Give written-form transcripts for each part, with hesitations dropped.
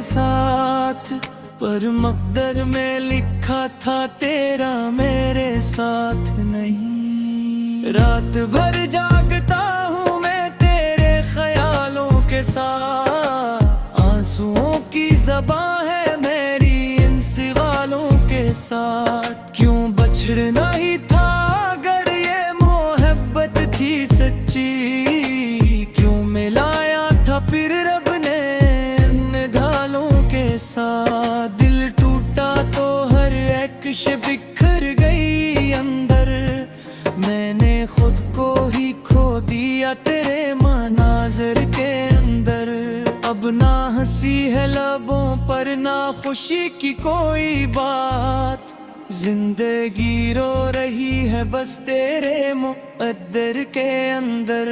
साथ, पर मकदर में लिखा था तेरा मेरे साथ नहीं। रात भर जागता हूँ मैं तेरे ख्यालों के साथ, आंसुओं की ज़बान है मेरी इन सवालों के साथ। क्यों बछड़ना ही था अगर ये मोहब्बत थी सच्ची, क्यों मिलाया था फिर रब ने इन घालों के साथ। दिल टूटा तो हर एक शे बिखर गई अंदर, मैंने खुद को ही खो दिया तेरे मनाज़र के अंदर। अब ना हंसी है लबों पर ना खुशी की कोई बात, जिंदगी रो रही है बस तेरे मुक़द्दर के अंदर।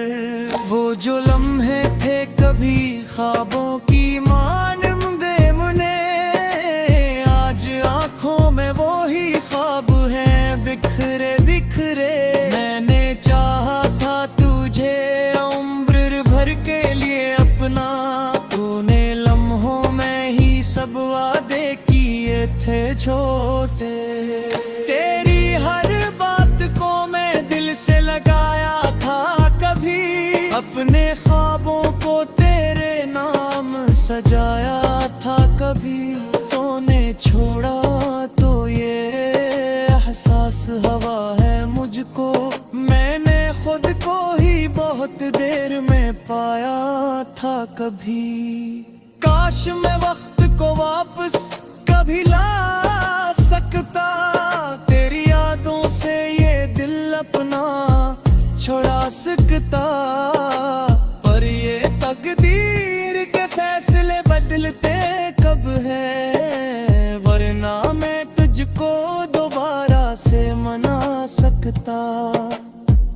वो जो लम्हे थे कभी ख्वाबों की मानंदे मुने, आज आँखों में वो ही ख्वाब हैं बिखरे बिखरे। मैंने चाहा था तुझे उम्र भर के लिए अपना, तूने लम्हों में ही सब वादे किए थे छोटे। तेरी हर बात को मैं दिल से लगाया था कभी, अपने ख्वाबों को तेरे नाम सजाया था कभी। तूने छोड़ा तो ये एहसास हवा है मुझको, मैंने खुद को ही बहुत देर में पाया था कभी। काश मैं वक्त को वापस कभी ला सकता, तेरी यादों से ये दिल अपना छुड़ा सकता। पर ये तकदीर के फैसले बदलते कब है, वरना मैं तुझको दोबारा से मना सकता।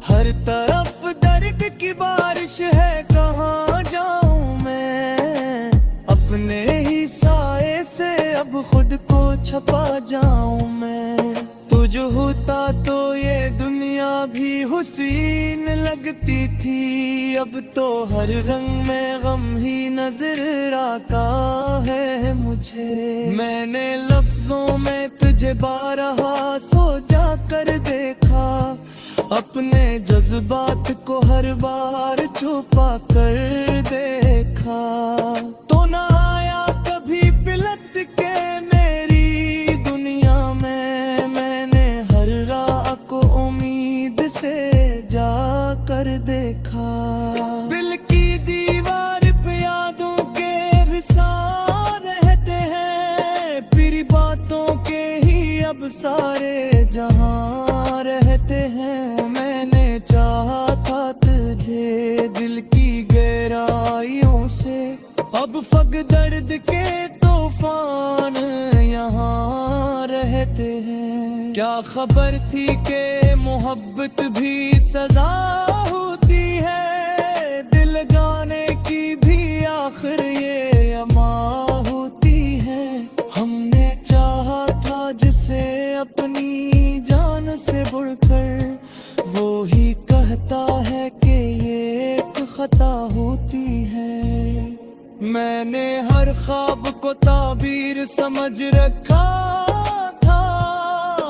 हर तरफ दर्द की बारिश है, कहाँ जाऊं मैं, अपने ही साए से अब खुद को छपा जाऊं मैं। तुझ होता तो ये दुनिया भी हुसीन लगती थी, अब तो हर रंग में गम ही नजर आता है मुझे। मैंने लफ्जों में तुझे बारहा सोचा कर देखा, अपने जज्बात को हर बार छुपा कर देखा। तो ना आया कभी पिलट के मेरी दुनिया में, मैंने हर राह को उम्मीद से जा कर देखा। दिल की दीवार पे यादों के विसार रहते हैं, फिर बातों के ही अब सारे जहां रहते हैं। मैंने चाहा था तुझे दिल की गहराइयों से, अब फग दर्द के तूफान यहाँ रहते हैं। क्या खबर थी कि मोहब्बत भी सजा होती है, दिल लगाने की भी आखिर ये अमा होती है। हमने चाहा था जिसे अपनी जान से बढ़कर, वो ही कहता है कि ये एक खता होती है। मैंने हर ख्वाब को ताबीर समझ रखा था,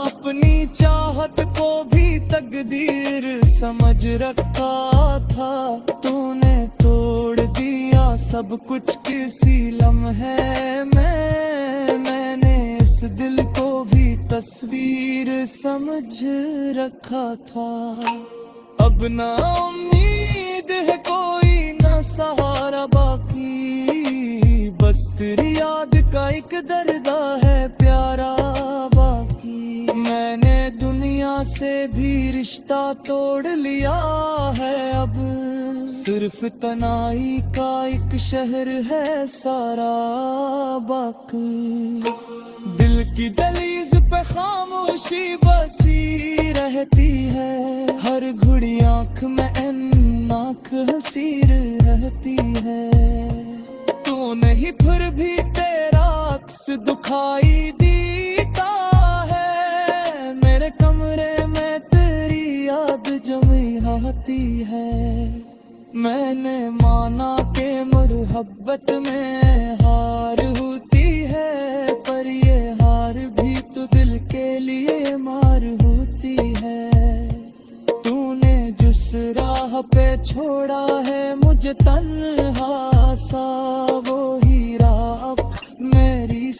अपनी चाहत को भी तकदीर समझ रखा था। तूने तोड़ दिया सब कुछ किसी लम्हे में, मैंने इस दिल को भी तस्वीर समझ रखा था। अब ना उम्मीद है कोई ना सहारा बाकी, बस तेरी याद का एक दर्द है प्यारा बाकी। मैंने दुनिया से भी रिश्ता तोड़ लिया है, अब सिर्फ तनाई का एक शहर है सारा बाकी। दिल की दहलीज पे खामोशी बसी रहती है, हर घड़ी आंख में नाक हसीर रहती है। तू नहीं फिर भी तेरा अक्स दुखाई देता है, मेरे कमरे में तेरी याद जमी आती है। मैंने माना के मोहब्बत में हार हुई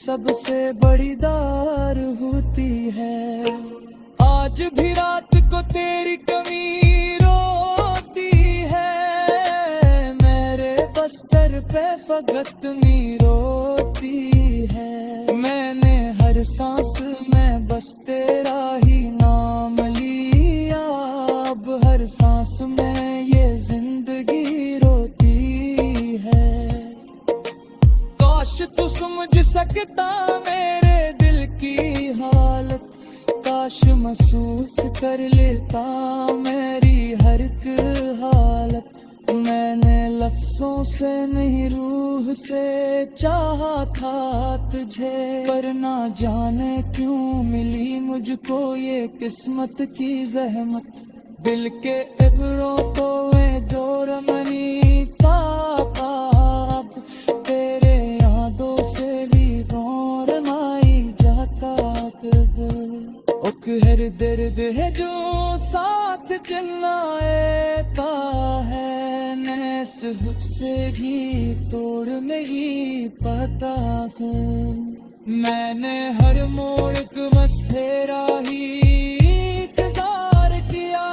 सबसे बड़ी दार होती है। आज भी रात को तेरी कमी रोती है, मेरे बस्तर पे फकत नी रोती है। मैंने हर सांस में बस तेरा ही नाम लिया, अब हर सांस में ये जिंदगी रोती है। काश तू समझ सकता मेरे दिल की हालत, काश महसूस कर लेता मेरी हर एक हालत। मैंने लफ्जों से नहीं रूह से चाहा था तुझे, पर ना जाने क्यों मिली मुझको ये किस्मत की जहमत। दिल के इब्रों को जो रमनी पापा, तेरे यादों से भी रमाई जाता। हर दर्द है जो साथ चिल्लाता है, नैस से भी तोड़ नहीं पाता है। मैंने हर मोड़ को बस तेरा ही इंतजार किया,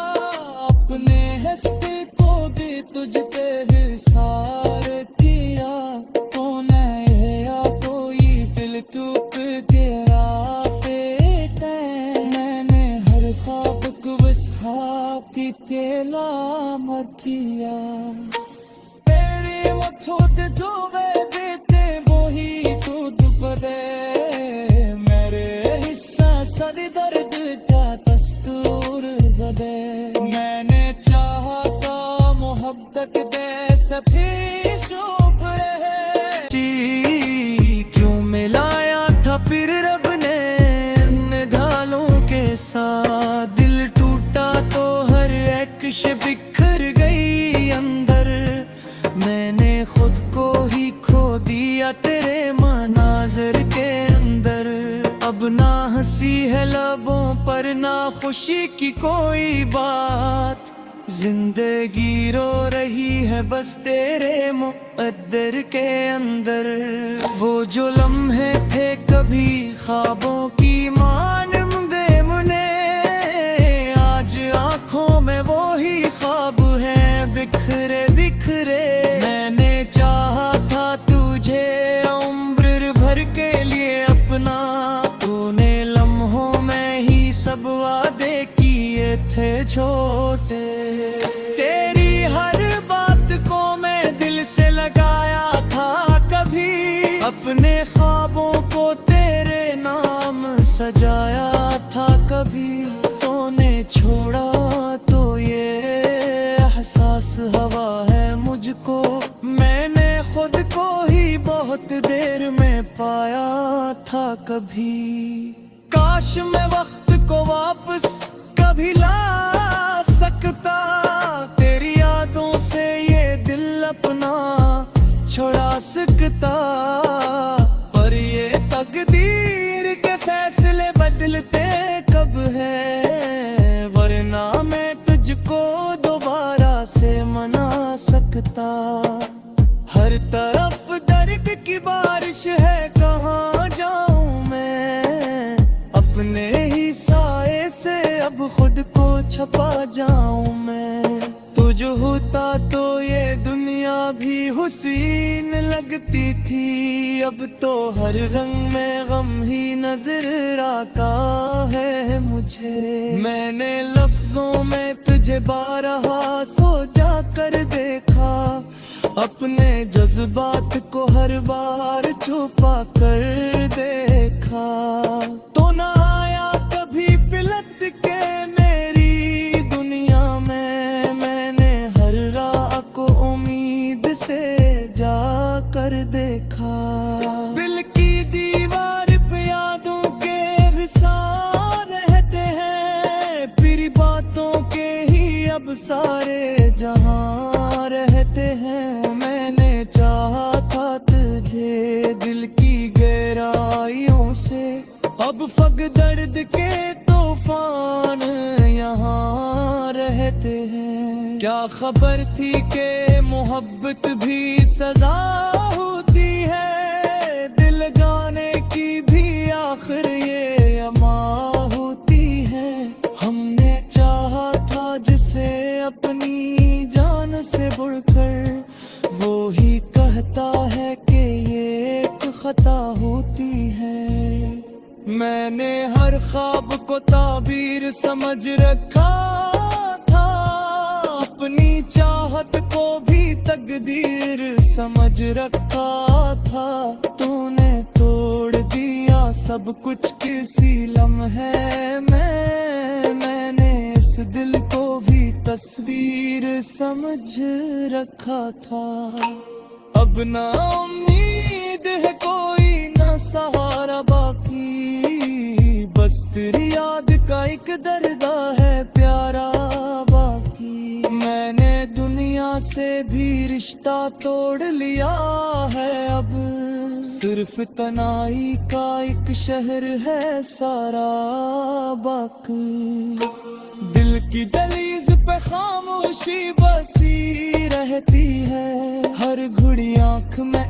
अपने हस्ते को भी तुझ पे हिसार किया। कौन है या कोई दिल टूट गया की तेला मथिया। तेरे मथों ते डूबे देते वो ही दूध बदे, मेरे हिस्सा सदी दर्द का दस्तूर बदे। मैंने चाहा था मोहब्बत दे सभी चुप रहे, क्यों मिलाया था फिर रब ने इन घालों के साथ। दिल टूटा तो हर एक बिखर गई अंदर, मैंने खुद को ही खो दिया तेरे मनाज़र के अंदर। अब ना हंसी है लबों पर ना खुशी की कोई बात, जिंदगी रो रही है बस तेरे मुक़द्दर के अंदर। वो जो लम्हे थे कभी ख्वाबों की मानंदे मुने, आज आँखों में वो ही ख्वाब है बिखरे बिखरे। मैंने चाहा था तुझे उम्र भर के लिए अपना, तूने लम्हों में ही सब वादे किए थे छोटे। तेरी हर बात को मैं दिल से लगाया था कभी, अपने ख्वाबों को तेरे नाम सजाया था कभी। तूने छोड़ा तो ये एहसास हवा है मुझको, मैंने खुद को ही बहुत देर में पाया था कभी। काश मैं वक्त को वापस कभी ला सकता, तेरी यादों से ये दिल अपना छुड़ा सकता। पर ये तकदीर के फैसले बदलते कब है, वरना मैं तुझको दोबारा से मना सकता। हर तरफ दर्द की बारिश है, कहाँ जाऊं मैं, अपने ही साए से अब खुद को छपा जाऊं मैं। तुझ होता तो ये दुनिया भी हुसीन लगती थी, अब तो हर रंग में गम ही नजर आता है मुझे। मैंने लफ्जों में तुझे बारहा सोचा कर देखा, अपने जज्बात को हर बार छुपा कर देखा। तो ना आया कभी पिलट के मेरी दुनिया में, मैंने हर राह को उम्मीद से जा कर देखा। दिल की दीवार पे यादों के विसार रहते हैं, फिर बातों के ही अब सारे जहां रहते हैं। मैंने चाहा था तुझे दिल की गहराइयों से, अब फग दर्द के तूफान यहाँ रहते हैं। क्या खबर थी कि मोहब्बत भी सजा होती है, दिल लगाने की खता होती है। मैंने हर ख्वाब को ताबीर समझ रखा था, अपनी चाहत को भी तकदीर समझ रखा था। तूने तोड़ दिया सब कुछ किसी लम्हे में, मैंने इस दिल को भी तस्वीर समझ रखा था। अब ना उम्मीद है कोई ना सहारा बाकी, बस तेरी याद का एक दर्द है प्यारा बाकी। मैंने दुनिया से भी रिश्ता तोड़ लिया है, अब सिर्फ तनाई का एक शहर है सारा बाकी। दिल की दहलीज पे खामोशी बसी रहती है, हर घड़ी आंख में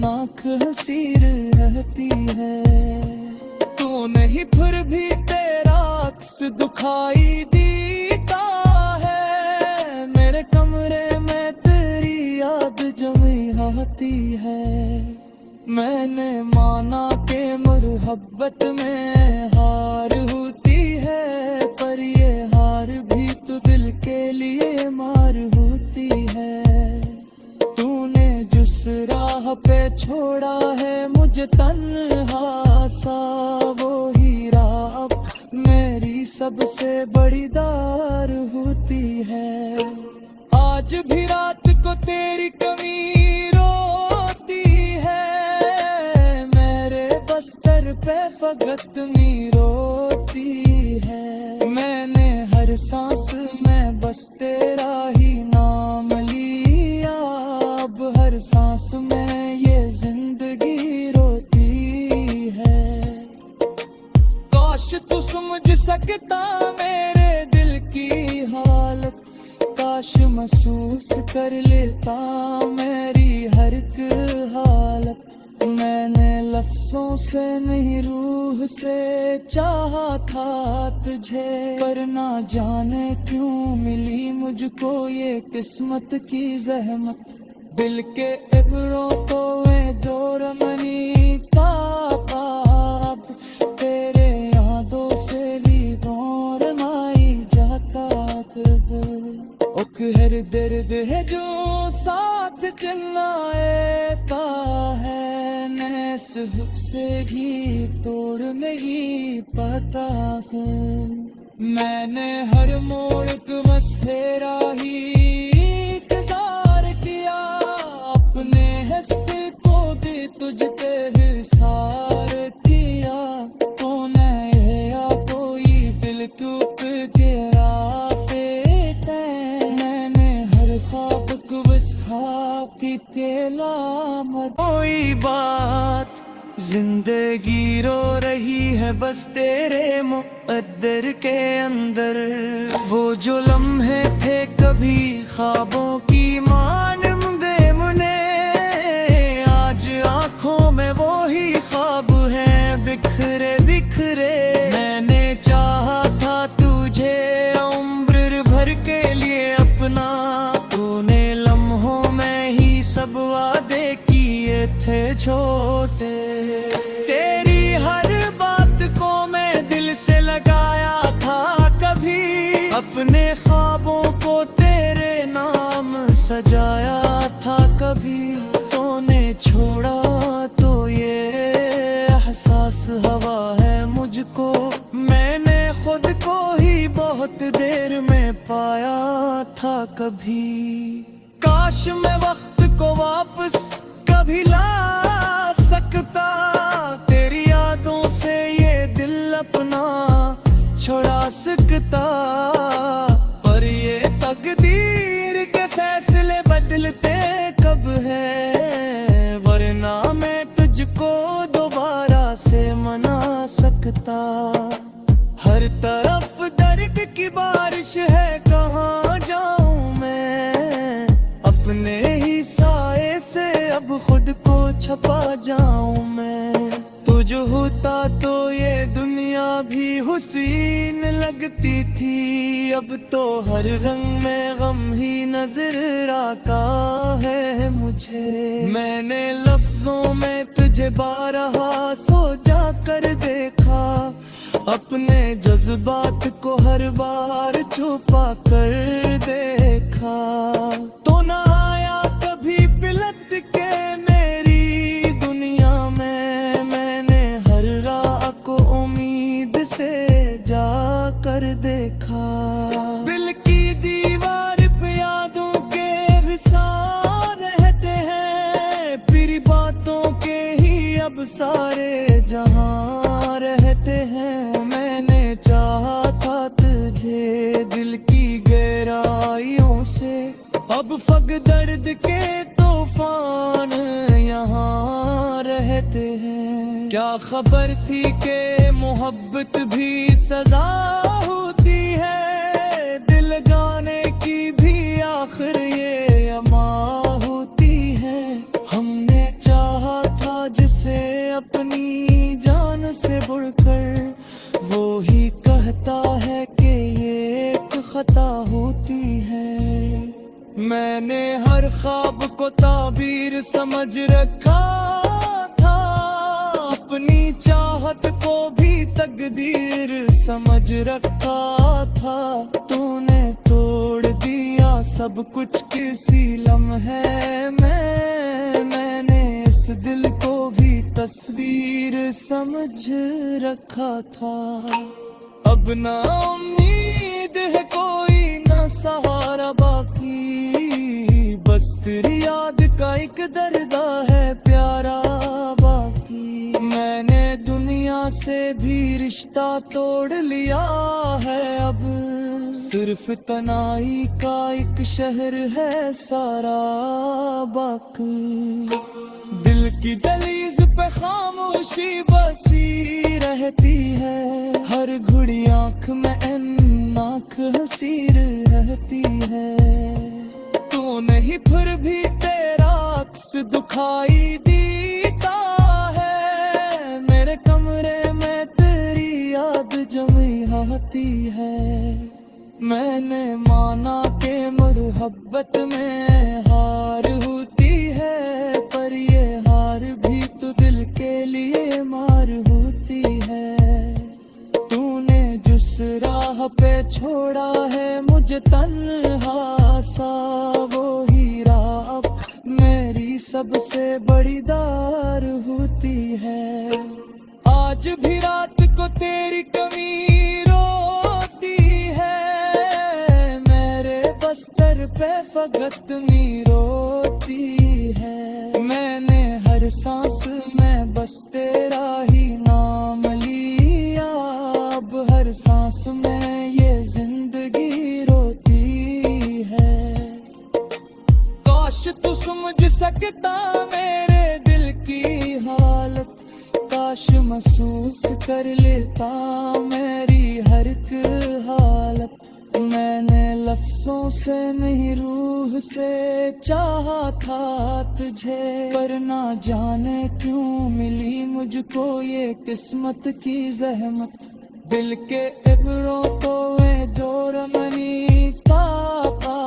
आंख हंसी रहती है। तू नहीं फिर भी तेरा अक्स दुखाई देता है, मेरे कमरे में तेरी याद जमी आती है। मैंने माना के मोहब्बत में हार होती है, पर ये हार भी तो दिल के लिए मार होती है। तूने जिस राह पे छोड़ा है मुझे तन्हा सा, वो ही राह अब मेरी सबसे बड़ी दार होती है। आज भी रात को तेरी कमी रोती है, मेरे बस्तर पे फकत नी रोती है। मैंने हर सांस में बस तेरा ही नाम लिया, अब हर सांस में ये जिंदगी रोती है। काश तू समझ सकता मेरे दिल की हालत, काश महसूस कर लेता मेरी हर एक हालत। मैंने लफ्जों से नहीं रूह से चाहा था तुझे, पर ना जाने क्यों मिली मुझको ये किस्मत की जहमत। दिल के इब्रों को मैं जोर मनी पाप, तेरे यादों से ली दौर माई जाता। हर दर्द है जो साथ चिल्लाता है, नैस से भी तोड़ नहीं पाता है। मैंने हर मोड़ पे बस तेरा ही इंतजार किया, अपने हंसते को दे तुझ पे हिसार किया। कौन है या कोई दिल टूट गया की तेला मत। कोई बात जिंदगी रो रही है बस तेरे मुक़द्दर के अंदर, वो जो लम्हे थे कभी ख्वाबों की मानंदे मुने, आज आंखों में वो ही ख्वाब हैं बिखरे बिखरे। मैंने चाहा था तुझे उम्र भर के लिए अपना, तूने लम्हों में ही सब वादे किए थे छोटे। तेरी हर बात को मैं दिल से लगाया था कभी, अपने ख्वाबों को तेरे नाम सजाया था कभी। तूने छोड़ा तो ये एहसास हवा है मुझको, मैंने खुद को ही बहुत देर में पाया था कभी। काश मैं वक्त को वापस कभी ला सकता, तेरी यादों से ये दिल अपना छुड़ा सकता। पर ये तकदीर के फैसले बदलते कब है, वरना मैं तुझको दोबारा से मना सकता। हर तरफ दर्द की बारिश है, कहाँ जाऊं मैं, अपने ही साए से अब खुद को छपा जाऊं मैं। तुझ होता तो ये दुनिया भी हुसीन लगती थी, अब तो हर रंग में गम ही नजर आता है मुझे। मैंने लफ्जों में तुझ तुझे बारहा सो जा कर देखा, अपने जज्बात को हर बार छुपा कर देखा। तो ना आया कभी पिलट के मेरी दुनिया में, मैंने हर राह को उम्मीद से जा कर देखा। दिल की दीवार पे यादों के विसार रहते हैं, फिर बातों के ही अब सारे जहां रहते हैं। मैंने चाहा था तुझे दिल की गहराइयों से, अब फग दर्द के तूफान यहाँ रहते हैं। क्या खबर थी कि मोहब्बत भी सजा होती है, दिल लगाने की भी आखिर ये अमा होती है। हमने चाहा था जिसे अपनी जान से बढ़कर, वो ही कहता है कि ये एक खता होती है। मैंने हर ख्वाब को ताबीर समझ रखा था, अपनी चाहत को भी तकदीर समझ रखा था। तूने तोड़ दिया सब कुछ किसी लम्हे में, मैंने इस दिल को भी तस्वीर समझ रखा था। अब ना उम्मीद है कोई ना सहारा बाकी, बस तेरी याद का एक दर्दा है प्यारा बाकी। मैंने दुनिया से भी रिश्ता तोड़ लिया है, अब सिर्फ तनाई का एक शहर है सारा बाकी। दिल की दहलीज पे खामोशी बसी रहती है, हर घड़ी आंख में आंख हसीर रहती है। तू नहीं फिर भी तेरा अक्स दुखाई देता है, मेरे कमरे में तेरी याद जमी आती है। मैंने माना के मोहब्बत में हार होती है, पर ये हार भी तो दिल के लिए मार होती है। तूने जिस राह पे छोड़ा है मुझे तन्हा सा, वो ही राह अब मेरी सबसे बड़ी दार होती है। आज भी रात को तेरी कमी रोती है, बस्तर पे फगत नी रोती है। मैंने हर सांस में बस तेरा ही नाम लिया, अब हर सांस में ये जिंदगी रोती है। काश तू समझ सकता मेरे दिल की हालत, काश महसूस कर लेता मेरी हर एक हालत। मैंने लफ्जों से नहीं रूह से चाहा था तुझे, पर ना जाने क्यों मिली मुझको ये किस्मत की जहमत। दिल के इब्रों को वे जोर मनी पापा,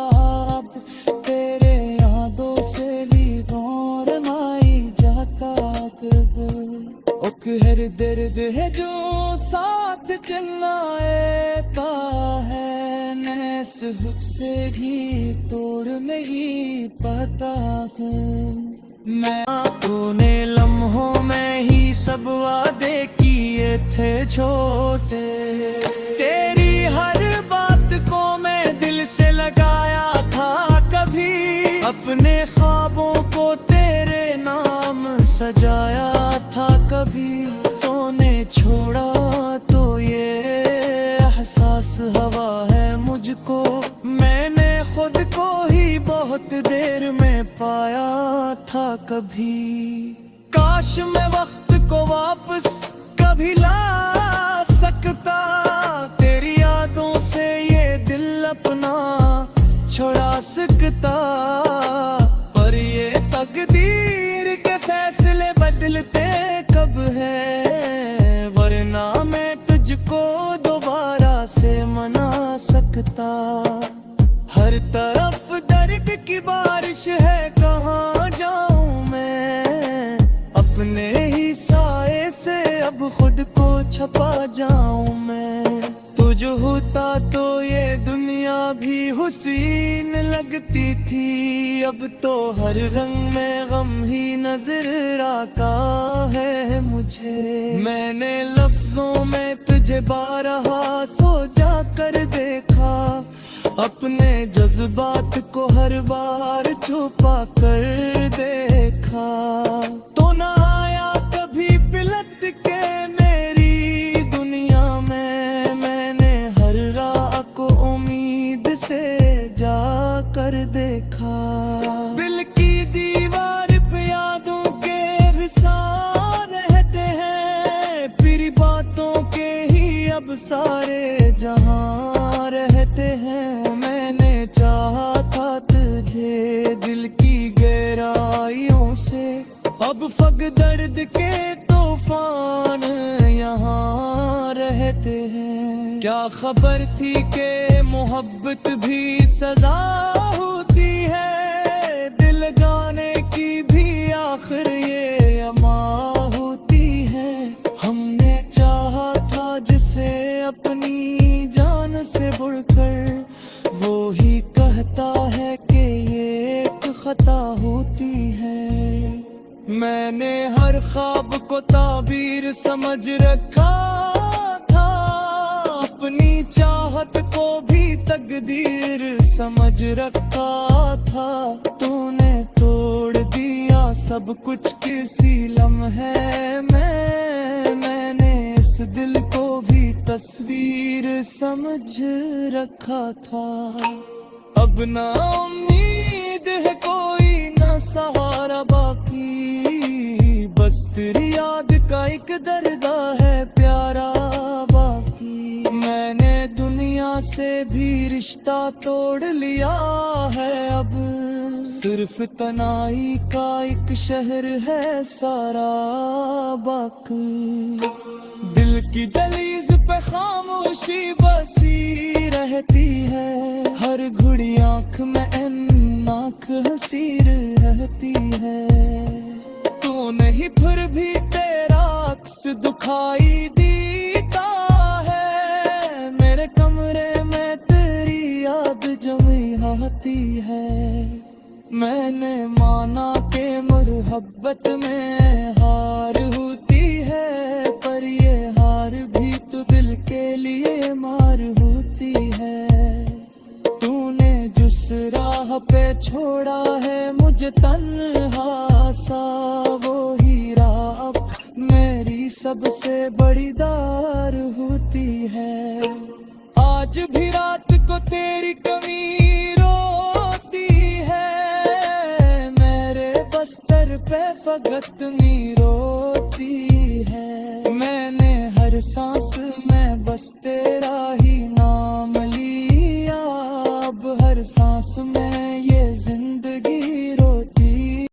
तेरे यादों से भी गौर नाई जाता। हर दर्द है जो साथ चिल्लाता है, नैस से भी तोड़ नहीं पाता हूँ मैं। तूने लम्हों में ही सब वादे किए थे छोटे, तेरी हर बात को मैं दिल से लगाया था कभी, अपने ख्वाबों को तेरे नाम सजाया था कभी। तूने छोड़ा तो ये एहसास हवा है मुझको, मैंने खुद को ही बहुत देर में पाया था कभी। काश मैं वक्त को वापस कभी ला सकता, तेरी यादों से ये दिल अपना छुड़ा सकता। पर ये तकदीर के फैसले बदलते कब है, वरना मैं तुझको दोबारा से मना सकता। हर तरफ दर्द की बारिश है, कहाँ जाऊं मैं, अपने ही साए से अब खुद को छपा जाऊं मैं। तुझ होता तो ये दुनिया भी हुसीन लगती थी, अब तो हर रंग में गम ही नजर आता है मुझे। मैंने लफ्जों में तुझे बारहा सोचा कर देखा, अपने जज्बात को हर बार छुपा कर देखा। तो ना आया कभी पिलट के मेरी दुनिया में, मैंने हर राह को उम्मीद से जा कर देखा। दिल की दीवार पे यादों के विसार रहते हैं, फिर बातों के ही अब सारे जहां रहते हैं। मैंने चाहा था तुझे दिल की गहराइयों से, अब फग दर्द के तूफान यहाँ रहते हैं। क्या खबर थी कि मोहब्बत भी सजा होती है, दिल लगाने की भी आखिर ये अमा होती है। हमने चाहा था जिसे अपनी जान से बढ़कर, वो ही कहता है कि ये एक खता होती है। मैंने हर ख्वाब को ताबीर समझ रखा था, अपनी चाहत को भी तकदीर समझ रखा था। तूने तोड़ दिया सब कुछ किसी लम्हे में, मैंने इस दिल को भी तस्वीर समझ रखा था। अब ना उम्मीद है कोई ना सहारा बाकी, बस तेरी याद का एक दर्दा है प्यारा बाकी। मैंने दुनिया से भी रिश्ता तोड़ लिया है, अब सिर्फ तनाई का एक शहर है सारा बाकी। दिल की दहलीज पे खामोशी बसी रहती है, हर घड़ी आंख में नाक हसीर रहती है। तू नहीं फिर भी तेरा अक्स दुखाई देता है, मेरे कमरे में तेरी याद जमी आती है। मैंने माना के मोहब्बत में हार होती है, पर ये हार भी तो दिल के लिए मार होती है। तूने जिस राह पे छोड़ा है मुझे तन्हा सा, वो ही राह अब मेरी सबसे बड़ी दार होती है। आज भी रात को तेरी कमी रोती है, मेरे बस्तर पे फकत नी रोती है। मैंने हर सांस में बस तेरा ही